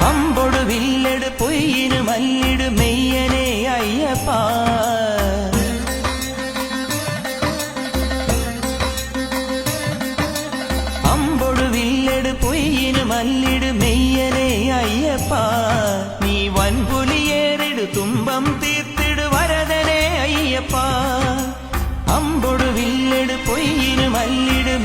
അമ്പൊടു വില്ലെടു പൊയ്യിനു മല്ലിടു മെയ്യനെ അയ്യപ്പ അമ്പൊടു വില്ലെടു പൊയ്യിനു മല്ലിടു മെയ്യനെ അയ്യപ്പ നീ വൻപുലിയേറിടു തുമ്പം തീർത്തിടു വരദനെ അയ്യപ്പ അമ്പൊടു വില്ലെടു പൊയ്യിനു മല്ലിടു